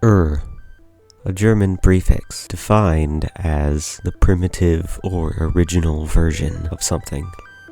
A German prefix defined as the primitive or original version of something.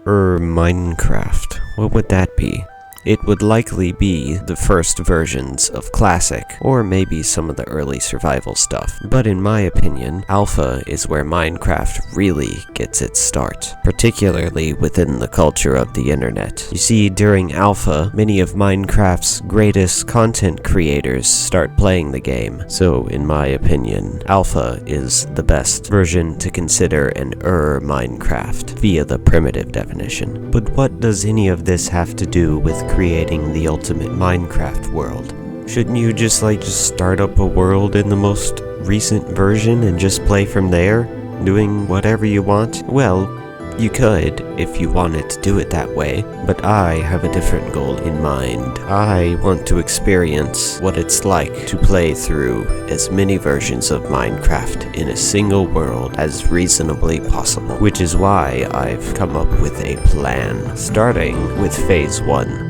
Minecraft. What would that be? It would likely be the first versions of Classic, or maybe some of the early survival stuff. But in my opinion, Alpha is where Minecraft really gets its start, particularly within the culture of the internet. You see, during Alpha, many of Minecraft's greatest content creators start playing the game. So, in my opinion, Alpha is the best version to consider an Minecraft via the primitive definition. But what does any of this have to do with creating the ultimate Minecraft world? Shouldn't you just start up a world in the most recent version and just play from there, doing whatever you want? Well, you could if you wanted to do it that way, but I have a different goal in mind. I want to experience what it's like to play through as many versions of Minecraft in a single world as reasonably possible, which is why I've come up with a plan, starting with Phase 1.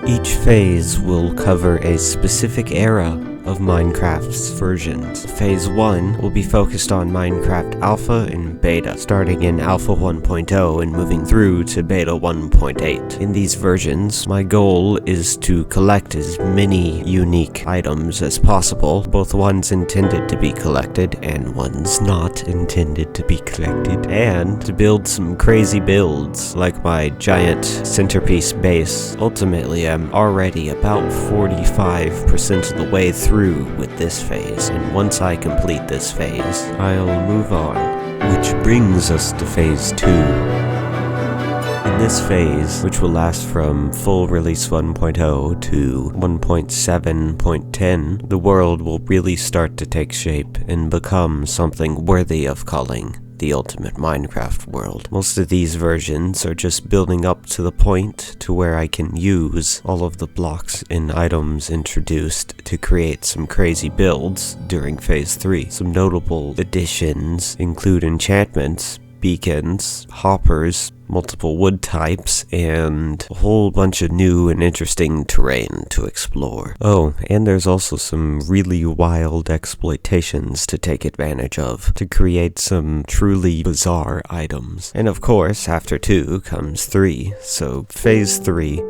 Each phase will cover a specific era of Minecraft's versions. Phase 1 will be focused on Minecraft Alpha and Beta, starting in Alpha 1.0 and moving through to Beta 1.8. In these versions, my goal is to collect as many unique items as possible, both ones intended to be collected and ones not intended to be collected, and to build some crazy builds, like my giant centerpiece base. Ultimately, I'm already about 45% of the way through with this phase, and once I complete this phase, I'll move on. Which brings us to Phase 2. In this phase, which will last from full release 1.0 to 1.7.10, the world will really start to take shape and become something worthy of calling the ultimate Minecraft world. Most of these versions are just building up to the point to where I can use all of the blocks and items introduced to create some crazy builds during Phase 3. Some notable additions include enchantments, beacons, hoppers, multiple wood types, and a whole bunch of new and interesting terrain to explore. Oh, and there's also some really wild exploitations to take advantage of to create some truly bizarre items. And of course, after 2 comes 3, so Phase 3.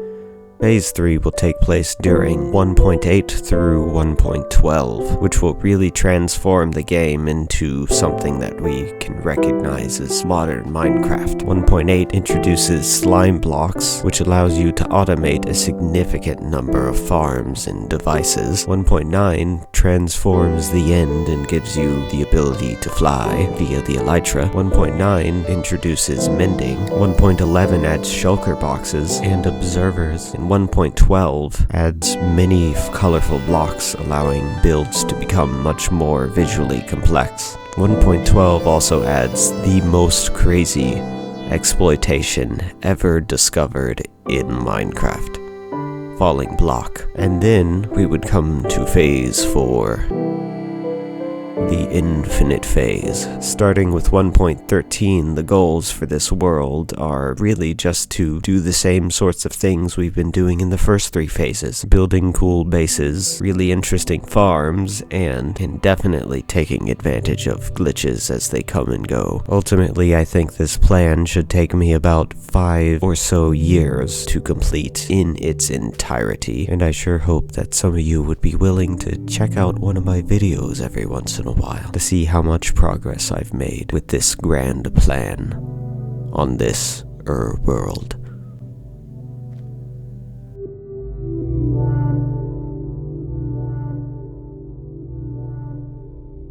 Phase 3 will take place during 1.8 through 1.12, which will really transform the game into something that we can recognize as modern Minecraft. 1.8 introduces slime blocks, which allows you to automate a significant number of farms and devices. 1.9 transforms the end and gives you the ability to fly via the elytra. 1.9 introduces mending. 1.11 adds shulker boxes and observers. And 1.12 adds many colorful blocks, allowing builds to become much more visually complex. 1.12 also adds the most crazy exploitation ever discovered in Minecraft: falling block. And then we would come to Phase 4. The infinite phase. Starting with 1.13, the goals for this world are really just to do the same sorts of things we've been doing in the first 3 phases. Building cool bases, really interesting farms, and indefinitely taking advantage of glitches as they come and go. Ultimately, I think this plan should take me about 5 or so years to complete in its entirety, and I sure hope that some of you would be willing to check out one of my videos every once in a while to see how much progress I've made with this grand plan on this world.